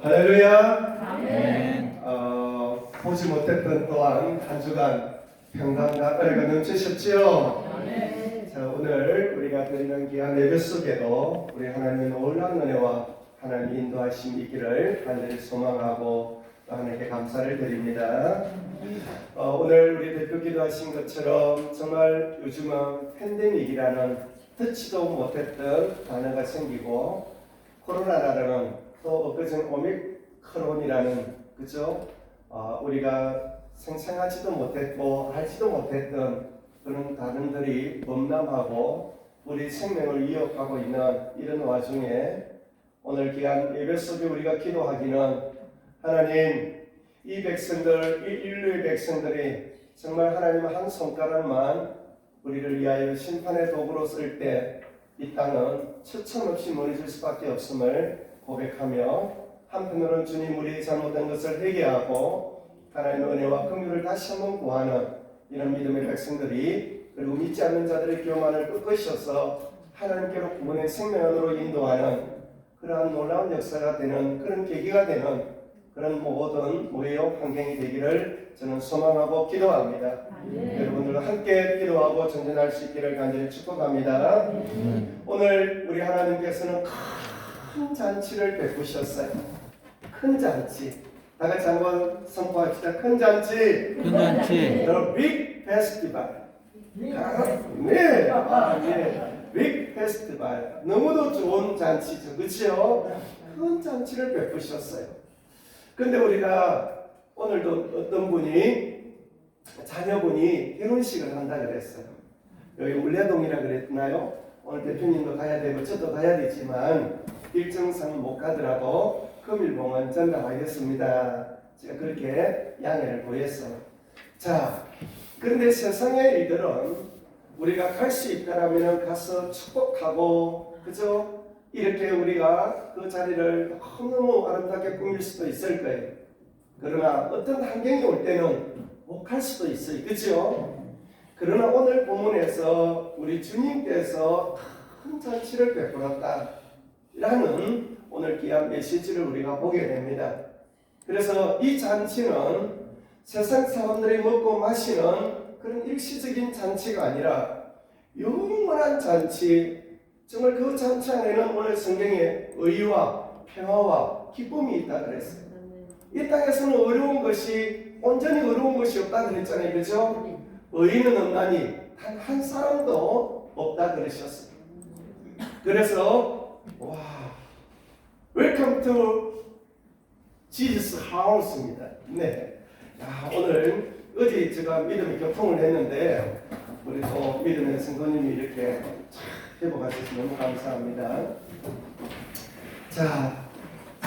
할렐루야. 아멘. 보지 못했던 또한 한 주간 평강과 은혜가 넘치셨지요. 자, 오늘 우리가 드리는 귀한 예배 속에도 우리 하나님의 놀라운 은혜와 하나님의 인도하심이 있기를 간절히 소망하고 하나님께 감사를 드립니다. 오늘 우리 대표 기도하신 것처럼 정말 요즘은 팬데믹이라는 듣지도 못했던 단어가 생기고 코로나라는 또 엊그제는 오미크론이라는 그죠? 우리가 생생하지도 못했고 알지도 못했던 그런 단어들이 범람하고 우리 생명을 위협하고 있는 이런 와중에 오늘 귀한 예배 속에 우리가 기도하기는 하나님 이 백성들, 이 인류의 백성들이 정말 하나님 한 손가락만 우리를 위하여 심판의 도구로 쓸 때 이 땅은 처참없이 무너질 수밖에 없음을 고백하며 한편으로는 주님 우리 잘못된 것을 회개하고 하나님의 은혜와 긍휼을 다시 한번 구하는 이런 믿음의 백성들이 그리고 믿지 않는 자들의 교만을 꺾으셔서 하나님께로 구원의 생명 안으로 인도하는 그러한 놀라운 역사가 되는 그런 계기가 되는 그런 모든 모여 환경이 되기를 저는 소망하고 기도합니다. 여러분들과 함께 기도하고 전진할 수 있기를 간절히 축복합니다. 오늘 우리 하나님께서는 큰 잔치를 베푸셨어요. 큰 잔치. 다 같이 한번 선포합시다. 큰 잔치. 큰 잔치. The big festival. 네. big festival. 너무도 좋은 잔치죠. 그렇죠? 큰 잔치를 베푸셨어요. 근데 우리가 오늘도 어떤 분이 자녀분이 결혼식을 한다 그랬어요. 여기 울레동이라 그랬나요? 오늘 대표님도 가야 되고 저도 가야 되지만 일정상 못 가더라도 금일봉은 전달하겠습니다. 제가 그렇게 양해를 구했어요. 자, 그런데 세상의 일들은 우리가 갈 수 있다라면 가서 축복하고 그죠? 이렇게 우리가 그 자리를 너무 아름답게 꾸밀 수도 있을 거예요. 그러나 어떤 환경이 올 때는 못 갈 수도 있어요. 그렇죠? 그러나 오늘 본문에서 우리 주님께서 큰 잔치를 베풀었다 라는 오늘 귀한 메시지를 우리가 보게 됩니다. 그래서 이 잔치는 세상 사람들이 먹고 마시는 그런 일시적인 잔치가 아니라 영원한 잔치, 정말 그 잔치 안에는 오늘 성경에 의와 평화와 기쁨이 있다 그랬어요. 이 땅에서는 어려운 것이 온전히 어려운 것이 없다 그랬잖아요. 그죠? 의인은 없나니 단 한 사람도 없다 그러셨어요. 그래서 와, Welcome to Jesus House입니다. 네. 오늘 어제 제가 믿음의 교통을 했는데 우리 또 믿음의 성도님이 이렇게 회복하셔서 너무 감사합니다. 자,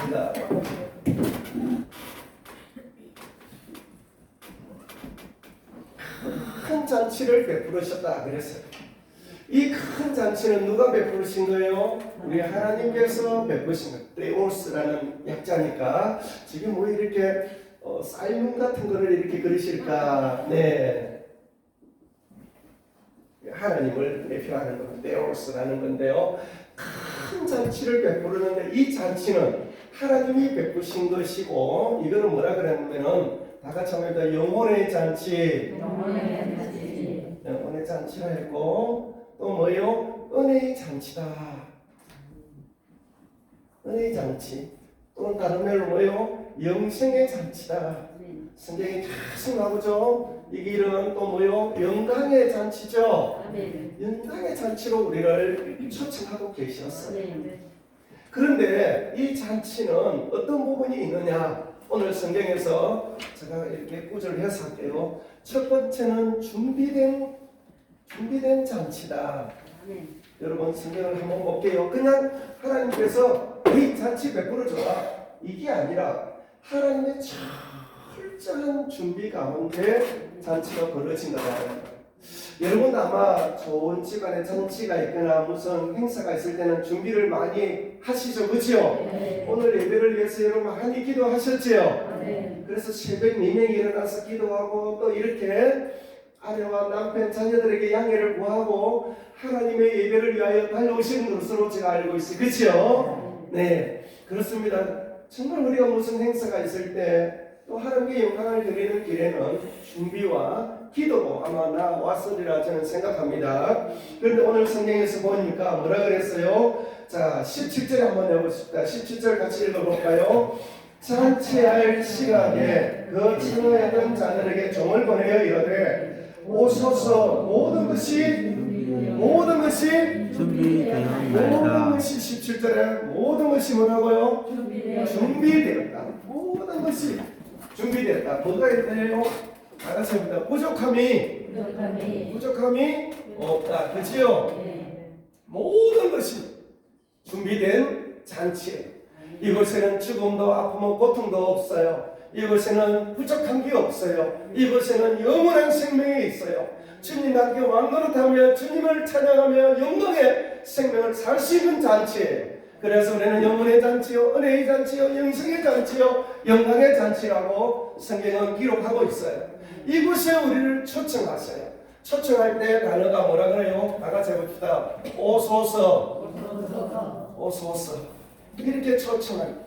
제가 큰 잔치를 베풀으셨다 그랬어요. 이 큰 잔치는 누가 베푸신 거예요? 우리 하나님께서 베푸신 거예요. 데오스라는 약자니까 지금 뭐 이렇게 쌀문 같은 거를 이렇게 그리실까? 네, 하나님을 대표하는 건 데오스라는 건데요. 큰 잔치를 베푸르는데 이 잔치는 하나님이 베푸신 것이고 이거는 뭐라 그랬냐면은 다 같이 합니다. 영혼의 잔치. 영혼의 잔치라 했고 또 뭐요? 은혜의 잔치다. 은혜의 잔치. 또는 다른 말로 뭐요? 영생의 잔치다. 성경이 계속 나오죠. 이 길은 또 뭐요? 영광의 잔치죠. 영광의 잔치로 우리를 초청하고 계셨어요. 그런데 이 잔치는 어떤 부분이 있느냐? 오늘 성경에서 제가 이렇게 구절을 해서 할게요. 첫 번째는 준비된 잔치다. 여러분 성경을 한번 볼게요. 그냥 하나님께서 이 잔치 베풀어 줘라 이게 아니라 하나님의 철저한 준비 가운데 잔치가 벌어진 거다. 여러분 아마 좋은 집안에 잔치가 있거나 무슨 행사가 있을 때는 준비를 많이 하시죠, 그렇죠? 오늘 예배를 위해서 여러분 많이 기도하셨지요? 그래서 새벽 4명이 일어나서 기도하고 또 이렇게 아내와 남편, 자녀들에게 양해를 구하고 하나님의 예배를 위하여 달려오신 것으로 제가 알고 있어요. 그렇죠? 네, 그렇습니다. 정말 우리가 무슨 행사가 있을 때 또 하나님께 영광을 드리는 길에는 준비와 기도고 아마 나왔으리라 저는 생각합니다. 그런데 오늘 성경에서 보니까 뭐라 그랬어요? 자, 17절 한번 해보십시다. 17절 같이 읽어볼까요? 잔치할 시간에 그 청하였던 자들에게 종을 보내어 이르되 오소서 모든 것이 준비되었나이다. 17절에 모든 것이 뭐라고요? 준비되었다. 모든 것이 준비되었다. 뭐가 있대요? 알았습니다. 부족함이 없다. 그치요? 모든 것이 준비된 잔치. 이곳에는 죽음도 아픔도 고통도 없어요. 이곳에는 부족한 게 없어요. 이곳에는 영원한 생명이 있어요. 주님 함께 왕노릇하며 주님을 찬양하며 영광의 생명을 살 수 있는 잔치예요. 그래서 우리는 영혼의 잔치요, 은혜의 잔치요, 영생의 잔치요, 영광의 잔치라고 성경은 기록하고 있어요. 이곳에 우리를 초청하세요. 초청할 때 단어가 뭐라 그래요? 다 같이 해봅시다. 오소서. 이렇게 초청할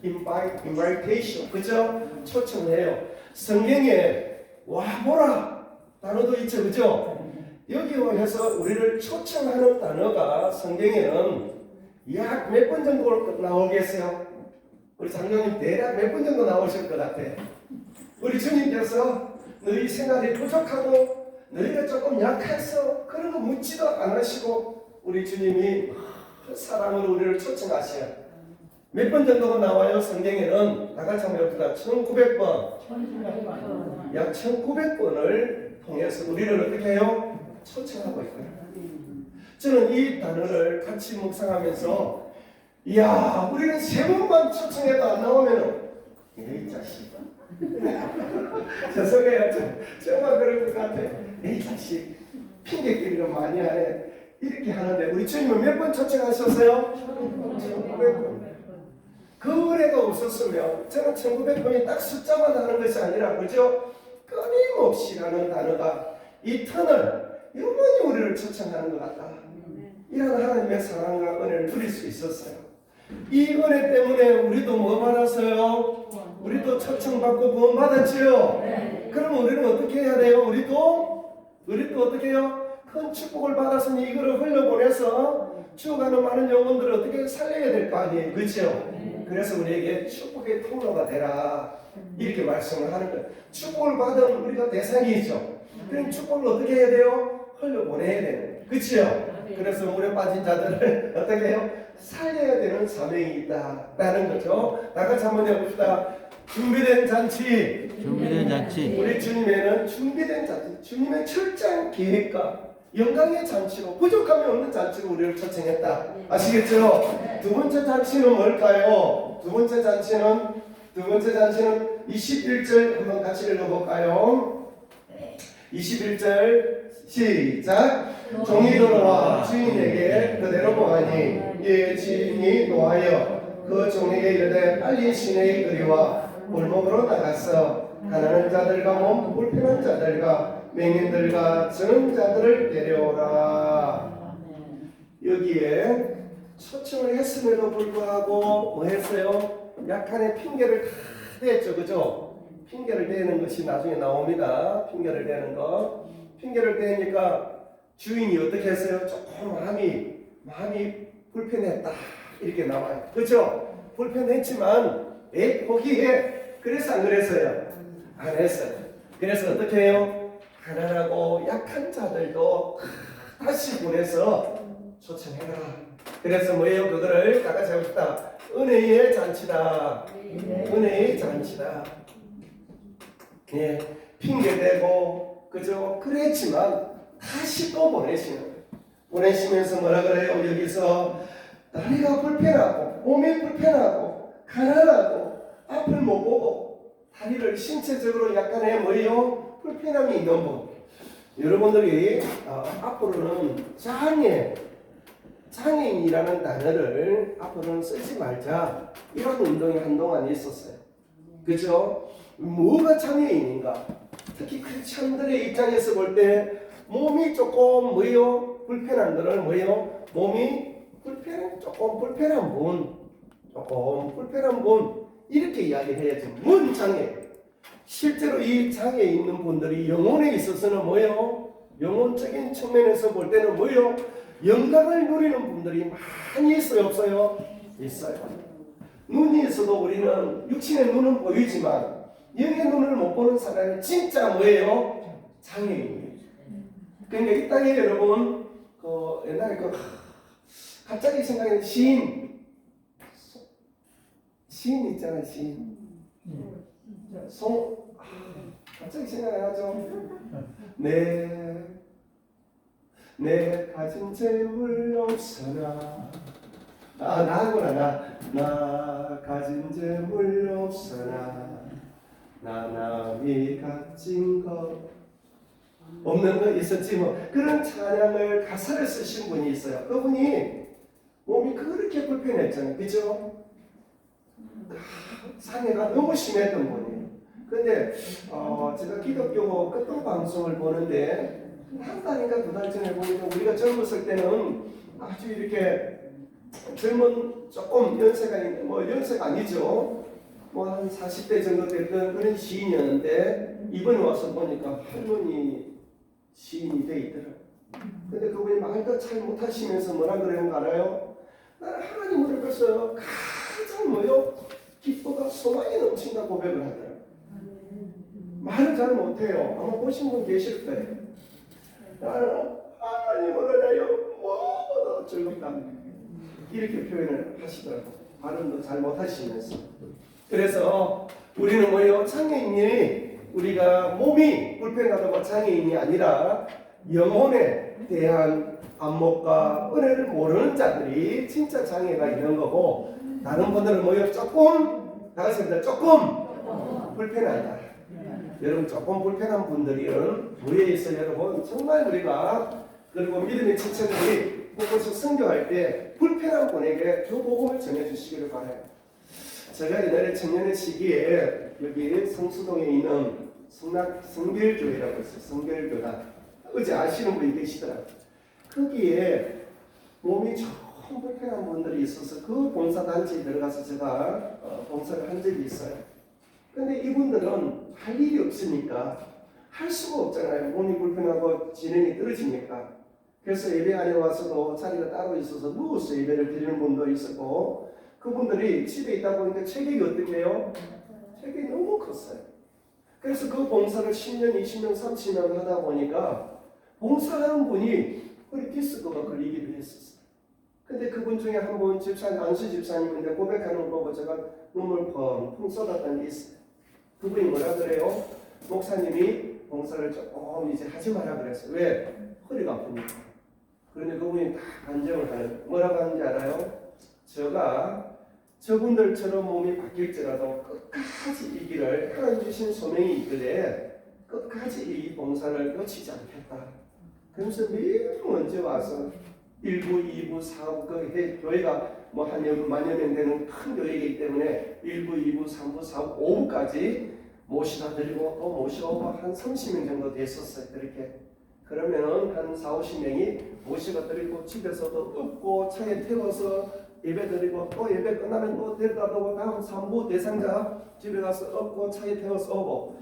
invitation. 그죠? 초청해요. 성경에 와보라 단어도 있죠. 그죠? 여기 와서 우리를 초청하는 단어가 성경에는 약 몇 번 정도 나오겠어요? 우리 장로님 대략 몇 번 정도 나오실 것 같아요. 우리 주님께서 너희 생활이 부족하고 너희가 조금 약해서 그런 거 묻지도 않으시고 우리 주님이 사랑으로 우리를 초청하셔요. 몇 번 정도가 나와요? 성경에는 다 같이 한번 해봅시다. 1900번. 약 1900번을 통해서 우리를 어떻게 해요? 초청하고 있어요. 저는 이 단어를 같이 묵상하면서 이야 우리는 3번만 초청해도 안 나오면은 이 자식 죄송해요. 정말 그럴 것 같아. 이 자식 핑계끼리를 많이 하네. 이렇게 하는데 우리 주님은 몇 번 초청하셨어요? 1900번. 그 은혜가 없었으면 저는 1900번이 딱 숫자만 하는 것이 아니라 그죠? 끊임없이라는 단어가 이 턴을 영원히 우리를 초청하는 것 같다. 이런 하나님의 사랑과 은혜를 누릴 수 있었어요. 이 은혜 때문에 우리도 뭐 받았어요? 우리도 초청받고 구원 받았지요? 그럼 우리는 어떻게 해야 돼요? 우리도 어떻게 해요? 큰 축복을 받았으니 이거를 흘려보내서 죽어가는 많은 영혼들을 어떻게 살려야 될 거 아니에요? 그렇죠? 그래서 우리에게 축복의 통로가 되라 이렇게 말씀을 하는 거예요. 축복을 받은 우리가 대상이죠. 그럼 축복을 어떻게 해야 돼요? 흘려보내야 되는 거예요. 그렇죠? 그래서 물에 빠진 자들을 어떻게 해요? 살려야 되는 사명이 있다라는 거죠. 나같이 한번 해봅시다. 준비된 잔치. 우리 주님에는 준비된 잔치, 주님의 철저한 계획과 영광의 잔치로 부족함이 없는 잔치로 우리를 초청했다. 아시겠죠? 두 번째 잔치는 뭘까요? 두 번째 잔치는 21절 한번 같이 읽어볼까요? 21절 시작. 종이 들어와 주인에게 그대로 보하니 이에 주인이 노하여 그 종에게 이르되 빨리 시내에 그리와 골목으로 나가서 가난한 자들과 몸 불편한 자들과 맹인들과 저는 자들을 데려오라. 여기에 초청을 했음에도 불구하고 뭐 했어요? 약간의 핑계를 다 대죠. 그죠? 핑계를 대는 것이 나중에 나옵니다. 핑계를 대니까 주인이 어떻게 했어요? 조금 마음이 불편했다 이렇게 나와요. 그렇죠? 불편했지만 포기해. 그래서 안 그랬어요? 안 했어요. 그래서 어떻게 해요? 가난하고 약한 자들도 다시 보내서 초청해라. 그래서 뭐예요? 그거를 다 같이 해봅시다. 은혜의 잔치다. 은혜의 잔치다. 예, 핑계대고 그죠? 그랬지만 다시 또 보내시면서 뭐라 그래요? 여기서 다리가 불편하고 몸이 불편하고 가난하고 앞을 못 보고 다리를 신체적으로 약간의 뭐예요? 불편함이 있는 분. 여러분들이 앞으로는 장애인이라는 단어를 앞으로는 쓰지 말자 이런 운동이 한동안 있었어요. 그죠? 뭐가 장애인인가? 특히 크리스천들의 입장에서 볼 때 몸이 조금 뭐예요? 불편한 거는 뭐예요? 몸이 조금 불편한 분, 조금 불편한 분 이렇게 이야기해야지. 뭔 장애? 실제로 이 장애에 있는 분들이 영혼에 있어서는 뭐예요? 영혼적인 측면에서 볼 때는 뭐예요? 영광을 누리는 분들이 많이 있어요, 없어요? 있어요. 눈이 있어도 우리는 육신의 눈은 보이지만 영의 눈을 못 보는 사람이 진짜 뭐예요? 장애인이에요. 그러니까 이 땅에 여러분 옛날에 갑자기 생각나는 시인 있잖아요. 시인 갑자기 생각나죠. 내 가진 재물 없으나 나 가진 재물 없으나 나 남이 가진 것 없는 거 있었지 뭐. 그런 찬양을 가사를 쓰신 분이 있어요. 그분이 몸이 그렇게 불편했잖아요. 그죠? 상해가 너무 심했던 분이에요. 근데 제가 기독교 끝동 방송을 보는데 한 달인가 두 달 전에 보니까 우리가 젊었을 때는 아주 이렇게 젊은 조금 연세가 있는 연세가 아니죠. 한 40대 정도 됐던 그런 시인이었는데 이번에 와서 보니까 할머니 시인이 돼 있더라고요. 근데 그분이 말도 잘 못하시면서 뭐라 그러는 거 알아요? 나는 하나님을 벌써 가장 기뻐가 소망이 넘친다 고백을 하더라고요. 말을 잘 못해요. 아마 보신 분 계실 거예요. 나는 하나님을 알아요. 뭐도 즐겁다. 이렇게 표현을 하시더라고요. 발음도 잘 못하시면서. 그래서 우리는 장애인이 우리가 몸이 불편하다고 장애인이 아니라 영혼에 대한 안목과 은혜를 모르는 자들이 진짜 장애가 있는 거고, 다른 분들은 조금 나가십니다. 조금 불편하다. 여러분 조금 불편한 분들은 우리에서 여러분 정말 우리가 그리고 믿음의 지체들이 그곳을 선교할 때 불편한 분에게 그 복음을 전해주시기를 바라요. 제가 옛날에 청년의 시기에 여기 성수동에 있는 성별교회라고 있어요. 성별교단. 어제 아시는 분이 계시더라고요. 거기에 몸이 조금 불편한 분들이 있어서 그 봉사단체에 들어가서 제가 봉사를 한 적이 있어요. 근데 이분들은 할 일이 없으니까 할 수가 없잖아요. 몸이 불편하고 진행이 떨어지니까. 그래서 예배 안에 와서도 자리가 따로 있어서 누워서 예배를 드리는 분도 있었고, 그분들이 집에 있다 보니까 체격이 어떻게 해요? 체격이 너무 컸어요. 그래서 그 봉사를 10년, 20년, 30년 하다 보니까 봉사하는 분이 허리 디스크가 걸리기도 했었어요. 근데 그분 중에 한 분 집사님, 안수 집사님인데 고백하는 거 보고 제가 눈물 펑펑 쏟았던 게 있어요. 그분이 뭐라 그래요? 목사님이 봉사를 조금 이제 하지 마라 그랬어요. 왜? 허리가 아프니까. 그런데 그분이 다 간증을 하는, 뭐라고 하는지 알아요? 제가 저분들처럼 몸이 바뀔지라도 끝까지 이 길을 하나님 주신 소명이 있길래 끝까지 이 봉사를 놓치지 않겠다. 그러면서 매일 먼저 와서 1부, 2부, 4부, 그 교회가 한 만여 명 되는 큰 교회이기 때문에 1부, 2부, 3부, 4부, 5부까지 모시다 드리고 또 모시고 한 30명 정도 됐었어요. 그렇게. 그러면은 한 4, 50명이 모시고 드리고 집에서도 업고 차에 태워서 예배 드리고 또 예배 끝나면 또 데려다 두고 다음 3부 대상자 집에 가서 업고 차에 태워서 오고.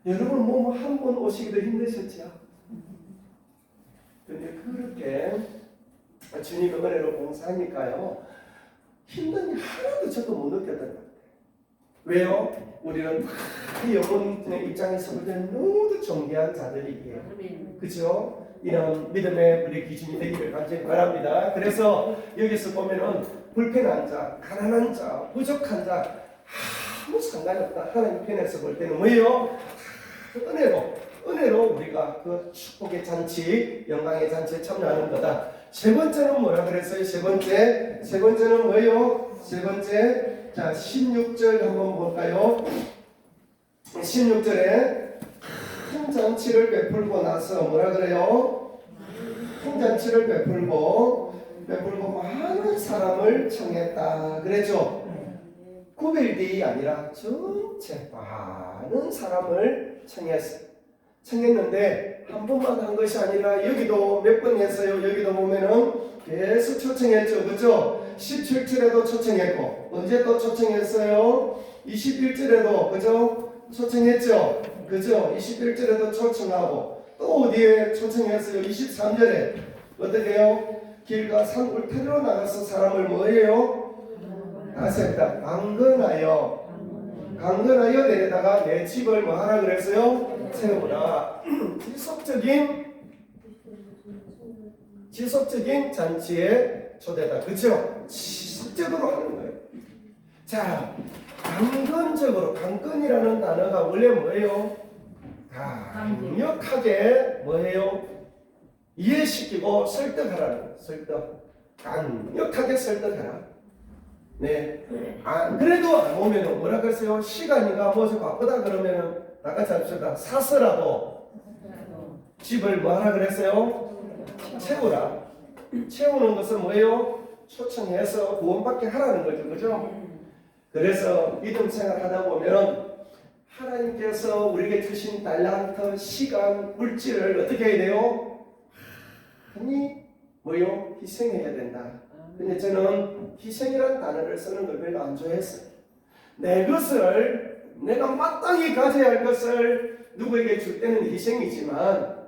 여러분 한 번 오시기도 힘드셨지요? 근데 그렇게 주님의 은혜로 봉사하니까요 힘든 일 하나도 저도 못 느꼈던 것 같아요. 왜요? 우리는 다 영혼의 입장에서 볼 때는 너무도 존귀한 자들이기에, 그렇죠? 이런 믿음의 우리 기준이 되기를 간절히 바랍니다. 그래서 여기서 보면은 불편한 자, 가난한 자, 부족한 자 아무 상관이 없다. 하나님 편에서 볼 때는 뭐예요? 은혜로 우리가 그 축복의 잔치, 영광의 잔치에 참여하는 거다. 세 번째는 뭐라 그랬어요? 세 번째는 뭐예요? 세 번째, 자 16절 한번 볼까요? 16절에 큰 잔치를 베풀고 나서 뭐라 그래요? 큰 잔치를 베풀고 많은 사람을 청했다. 그랬죠? 구별되이 아니라 전체 많은 사람을 청했는데 한 번만 한 것이 아니라 여기도 몇 번 했어요. 여기도 보면은 계속 초청했죠. 그렇죠? 17절에도 초청했고 언제 또 초청했어요? 21절에도 그죠? 초청했죠? 그죠? 21절에도 초청하고 또 어디에 초청했어요? 23절에 어떻게 해요? 길과 산 울타리로 나가서 사람을 뭐해요? 다섯다 강건하여 데려다가 내 집을 뭐 하라 그랬어요? 세우라. 지속적인 잔치의 초대다. 그렇죠? 지속적으로 하는 거예요. 자, 강건이라는 단어가 원래 뭐예요? 강력하게 뭐예요? 이해시키고 설득하라는 거예요. 강력하게 설득하라. 네. 그래도 안 오면은 뭐라 그랬어요? 시간이가 뭐좀 바쁘다 그러면은 나같이 합시다. 사서라도 집을 뭐 하라 그랬어요? 채우라. 채우는 것은 뭐예요? 초청해서 구원받게 하라는 거죠. 그죠? 그래서 믿음 생활 하다 보면 하나님께서 우리에게 주신 달란트, 시간, 물질을 어떻게 해야 돼요? 많이 뭐요? 희생해야 된다. 근데 저는 희생이라는 단어를 쓰는 걸 별로 안 좋아했어요. 내 것을 내가 마땅히 가져야 할 것을 누구에게 줄 때는 희생이지만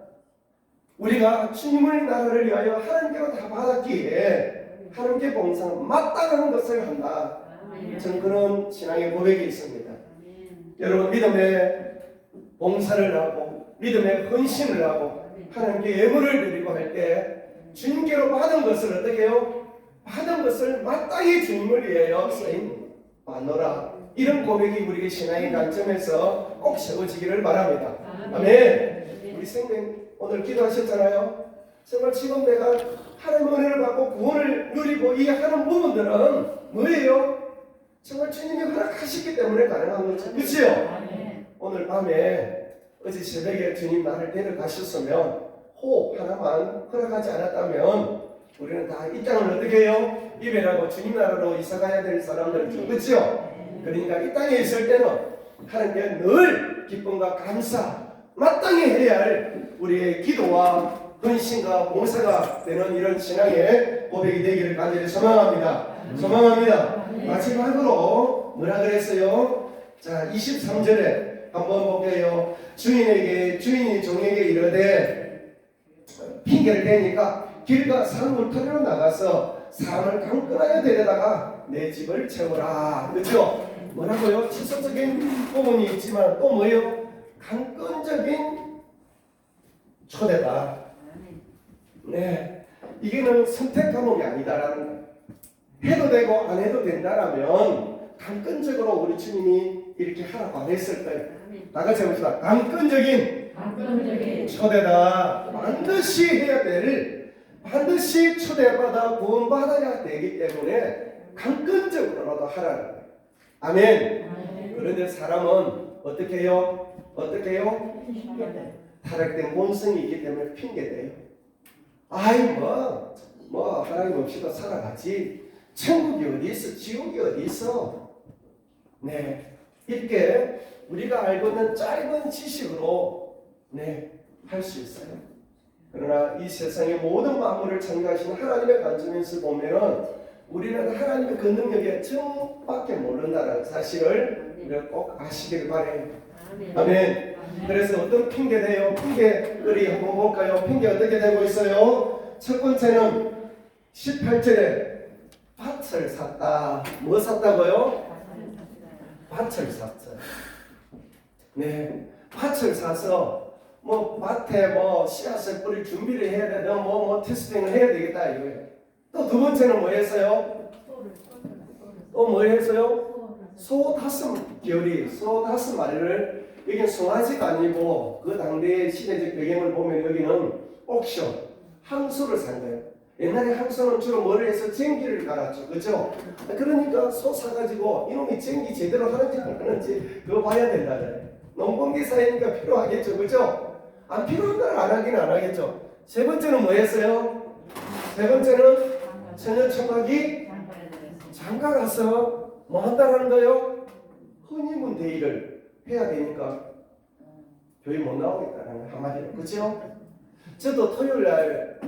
우리가 주님의 나라를 위하여 하나님께로 다 받았기에 하나님께 봉사는 마땅한 것을 한다. 저는 그런 신앙의 고백이 있습니다. 여러분 믿음의 봉사를 하고 믿음의 헌신을 하고 하나님께 예물을 드리고 할 때 주님께로 받은 것을 어떻게 해요? 받은 것을 마땅히 주님을 위하여 쓰임 받노라. 이런 고백이 우리의 신앙의 관점에서 꼭 세워지기를 바랍니다. 아멘. 우리 생명 오늘 기도하셨잖아요. 정말 지금 내가 하나님의 은혜를 받고 구원을 누리고 이 하는 부분들은 뭐예요? 정말 주님이 허락하셨기 때문에 가능한 거죠. 그렇죠? 오늘 밤에 어제 새벽에 주님 나를 데려가셨으면 호흡 하나만 허락하지 않았다면 우리는 다 이 땅을 어떻게 해요? 이별하고 주님 나라로 이사가야 될 사람들이죠. 그렇죠? 그러니까 이 땅에 있을 때는 하나님께 늘 기쁨과 감사 마땅히 해야 할 우리의 기도와 헌신과 봉사가 되는 이런 신앙의 고백이 되기를 간절히 소망합니다. 소망합니다. 마지막으로 뭐라 그랬어요? 자, 23절에 한번 볼게요. 주인이 종에게 이르되 핑계를 대니까 길과 산 울타리로 나가서 사람을 강건하여 데려다가 내 집을 채우라. 그렇죠? 뭐라고요? 지속적인 부분이 있지만 또 뭐예요? 강건적인 초대다. 네, 이게는 선택 과목이 아니다라는 거예요. 해도 되고 안 해도 된다라면 강건적으로 우리 주님이 이렇게 하라고 안 했을 거예요. 나같이 해봅시다. 강건적인 초대다. 반드시 초대받아 구원받아야 되기 때문에 강건적으로라도 하라는 거예요. 아멘. 그런데 사람은 어떻게 해요? 타락된 본성이 있기 때문에 핑계대요. 아이 뭐 하나님 없이도 살아가지. 천국이 어디 있어? 지옥이 어디 있어? 네, 이렇게 우리가 알고 있는 짧은 지식으로 할 수 있어요. 그러나 이 세상의 모든 만물을 창조하신 하나님의 관점에서 보면은 우리는 하나님의 그 능력에 정밖에 모른다는 사실을 우리가 꼭 아시길 바래요. 아멘. 그래서 어떤 핑계대요? 핑계들이 한번 볼까요? 핑계 어떻게 되고 있어요? 첫 번째는 18절에 밭을 샀다. 뭐 샀다고요? 밭을 샀어요. 네, 밭을 사서 뭐 밭에 뭐 씨앗을 뿌릴 준비를 해야 되나 뭐 테스팅을 해야 되겠다 이거예요. 또 두 번째는 뭐 했어요? 또 뭐 했어요? 소 5개월이 소 5마리를 여기는 송아지가 아니고 그 당대의 시대적 배경을 보면 여기는 옥션 항소를 산 거예요. 옛날에 항소는 주로 뭐를 해서 쟁기를 갈았죠. 그죠? 그러니까 소 사가지고 이놈이 쟁기 제대로 하는지 안 하는지 그거 봐야 된다 그래요. 농번기사이니까 필요하겠죠. 그죠? 안 필요한 걸 안 하긴 안 하겠죠. 세 번째는 뭐 했어요? 세 번째는 처녀총각이 장가 가서 뭐 한다라는 거예요? 혼인문 대의를 해야 되니까 교회 못 나오겠다는 한마디로. 그죠? 저도 토요일 날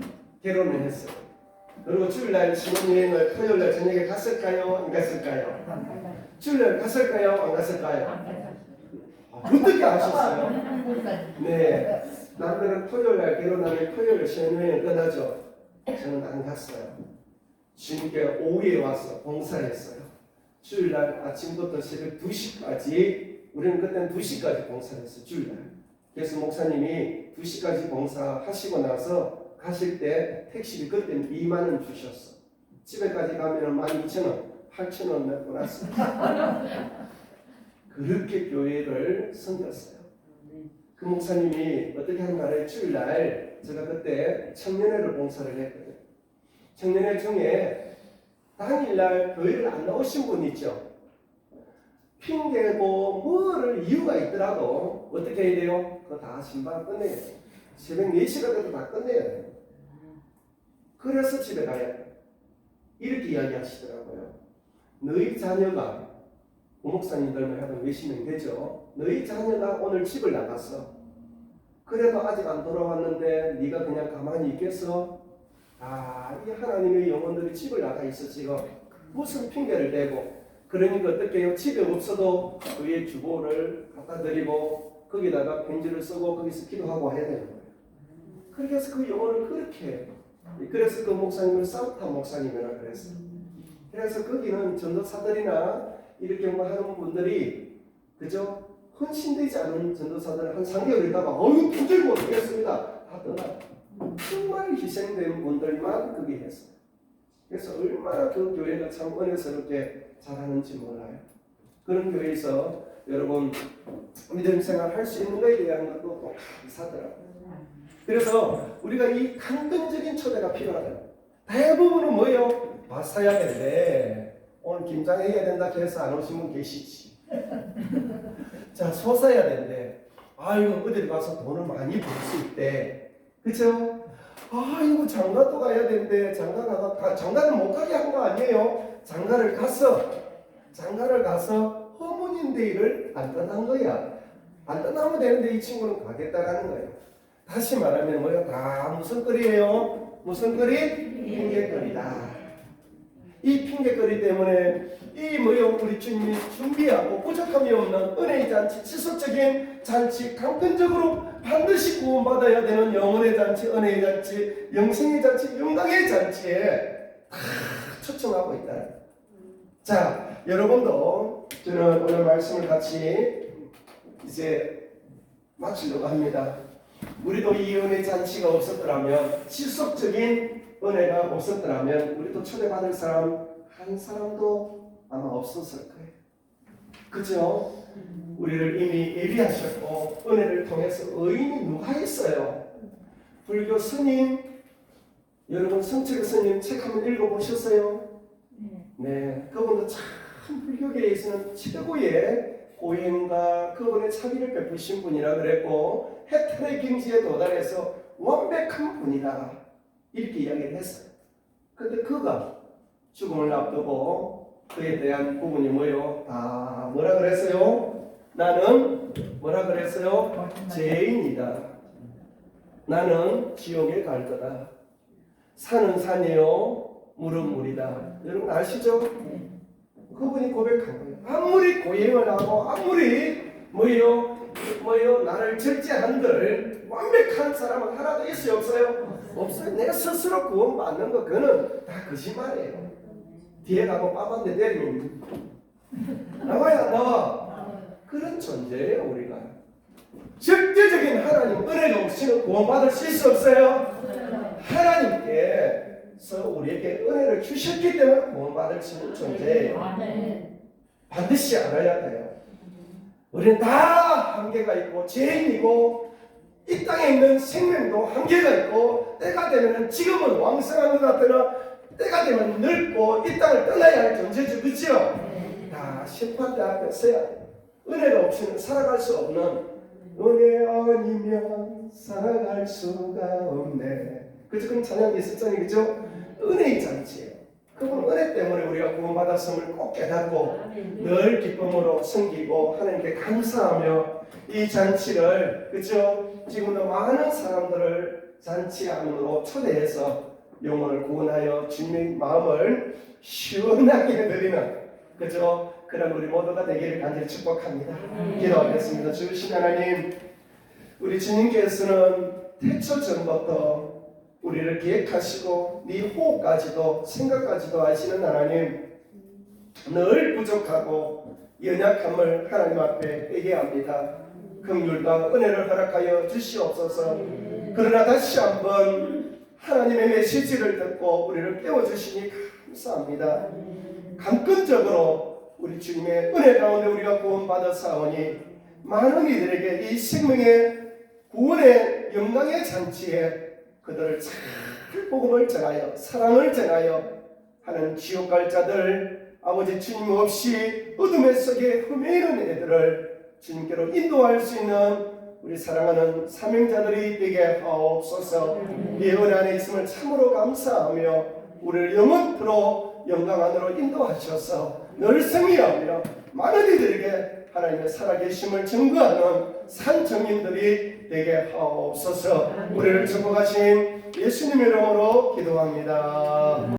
결혼을 했어요. 그리고 주일날 신혼여행을 토요일날 저녁에 갔을까요? 안 갔을까요? 주일날 갔을까요? 안 갔을까요? 어떻게 아셨어요? 네, 남들은 토요일날 결혼하면 토요일 신혼여행 끝나죠. 저는 안 갔어요. 주님께 오후에 와서 봉사했어요. 주일날 아침부터 새벽 2시까지, 우리는 그때는 2시까지 봉사를 했어요. 주일날. 그래서 목사님이 2시까지 봉사하시고 나서 가실 때 택시비 그때 2만 원 주셨어. 집에까지 가면 12,000원, 8,000원 내고 났어요. 그렇게 교회를 섬겼어요. 그 목사님이 어떻게 한 날에 주일날 제가 그때 청년회를 봉사를 했거든요. 청년회 중에 당일날 교회를 안 나오신 분 있죠. 핑계고 뭐를 이유가 있더라도 어떻게 해야 돼요? 그거 다 신방 끝내야 돼요. 새벽 4시가 돼도 다 끝내야 돼요. 그래서 집에 가야 돼요. 이렇게 이야기하시더라고요. 너희 자녀가, 부목사님들만 하던 몇십 명 되죠. 너희 자녀가 오늘 집을 나갔어. 그래도 아직 안 돌아왔는데 네가 그냥 가만히 있겠어? 이 하나님의 영혼들이 집을 나가 있어 지금. 무슨 핑계를 대고. 그러니까 어떻게 해요? 집에 없어도 그의 주보를 갖다 드리고 거기다가 편지를 쓰고 거기서 기도하고 해야 되는 거예요. 그래서 그 영혼을 그렇게 해요. 그래서 그 목사님을 산타 목사님이라고 그랬어요. 그래서 거기는 전도사들이나 이렇게 뭐 하는 분들이 그죠? 헌신되지 않은 전도사들은 한 3개월 있다가 도저히 못하겠습니다. 다 떠나. 정말 희생된 분들만 거기 했어요. 그래서 얼마나 그 교회가 참 은혜스럽게 잘하는지 몰라요. 그런 교회에서 여러분 믿음 생활 할 수 있는 것에 대한 것도 또 비싸더라고요. 그래서 우리가 이 강근적인 초대가 필요하다. 대부분은 뭐예요? 봤어야 되는데 오늘 김장해야 된다 해서 안 오신 분 계시지. 자, 솟아야 되는데 이거 어디 가서 돈을 많이 벌 수 있대. 그쵸? 이거 장가도 가야 되는데 장가는 못 가게 한 거 아니에요? 장가를 가서 허문인데이를 안 떠난 거야. 안 떠나면 되는데 이 친구는 가겠다라는 거예요. 다시 말하면 뭐야? 다 무슨 거리예요? 무슨 거리? 핑계거리다. 이 핑계거리 때문에 이 뭐요? 우리 주님이 준비하고 부족함이 없는 은혜의 잔치, 지속적인 잔치, 강건적으로 반드시 구원받아야 되는 영혼의 잔치, 은혜의 잔치, 영생의 잔치, 영광의 잔치에 다 초청하고 있다. 자, 여러분도 저는 오늘 말씀을 같이 이제 마치려고 합니다. 우리도 이 은혜 잔치가 없었더라면, 지속적인 은혜가 없었더라면 우리도 초대받을 사람 한 사람도 아마 없었을 거예요. 그죠? 우리를 이미 예비하셨고 은혜를 통해서 의인이 누가 있어요? 불교 스님, 여러분 성철 스님 책 한번 읽어보셨어요? 네, 그분도 참 불교계에서는 최고의 고행과 그분의 자비를 베푸신 분이라 그랬고 해탈의 경지에 도달해서 완벽한 분이다 이렇게 이야기를 했어요. 그런데 그가 죽음을 앞두고 그에 대한 부분이 뭐예요? 다 뭐라 그랬어요? 나는 뭐라 그랬어요? 죄인이다. 나는 지옥에 갈 거다. 산은 산이요, 물은 물이다. 여러분 아시죠? 그분이 고백한 거예요. 아무리 고행을 하고 아무리 뭐요 나를 절제한들 완벽한 사람은 하나도 있어요 없어요? 없어요. 내가 스스로 구원받는 거 그거는 다 거짓말이에요. 뒤에 가고 빠반데 때리면 나와야 안 나와? 그런 존재예요 우리가. 절대적인 하나님 은혜가 없이는 구원받을 수 있어 없어요? 하나님께서 우리에게 은혜를 주셨기 때문에 구원받을 수 있는 존재예요. 반드시 알아야 돼요. 우리는 다 한계가 있고 죄인이고 이 땅에 있는 생명도 한계가 있고 때가 되면 지금은 왕성한 것 같으나 때가 되면 늙고 이 땅을 떠나야 할 존재죠. 그렇죠? 다 심판대 앞에 서야 돼요. 은혜가 없이는 살아갈 수 없는 은혜 아니면 살아갈 수가 없네. 그죠? 그럼 찬양이 있었잖아요. 그죠? 은혜의 잔치예요. 그분 은혜 때문에 우리가 구원받았음을 꼭 깨닫고 늘 기쁨으로 섬기고 하나님께 감사하며 이 잔치를 그죠? 지금도 많은 사람들을 잔치 안으로 초대해서 영혼을 구원하여 주님의 마음을 시원하게 해드리는 그저 그런 우리 모두가 되기를 간절히 축복합니다. 기도하겠습니다. 주신 하나님, 우리 주님께서는 태초 전부터 우리를 기획하시고 네 호흡까지도 생각까지도 아시는 하나님, 늘 부족하고 연약함을 하나님 앞에 회개합니다. 긍휼과 은혜를 허락하여 주시옵소서. 그러나 다시 한번 하나님의 메시지를 듣고 우리를 깨워주시니 감사합니다. 강권적으로 우리 주님의 은혜 가운데 우리가 구원받아 사오니 많은 이들에게 이 생명의 구원의 영광의 잔치에 그들을 잘 복음을 전하여 사랑을 전하여 하는 지옥 갈 자들, 아버지 주님 없이 어둠의 속에 헤매이는 애들을 주님께로 인도할 수 있는 우리 사랑하는 사명자들이 되게 하옵소서. 이 은혜 안에 있음을 참으로 감사하며 우리를 영원토록 영광 안으로 인도하셔서 늘 승리하며 많은 이들에게 하나님의 살아계심을 증거하는 산증인들이 되게 하옵소서. 우리를 축복하신 예수님의 이름으로 기도합니다.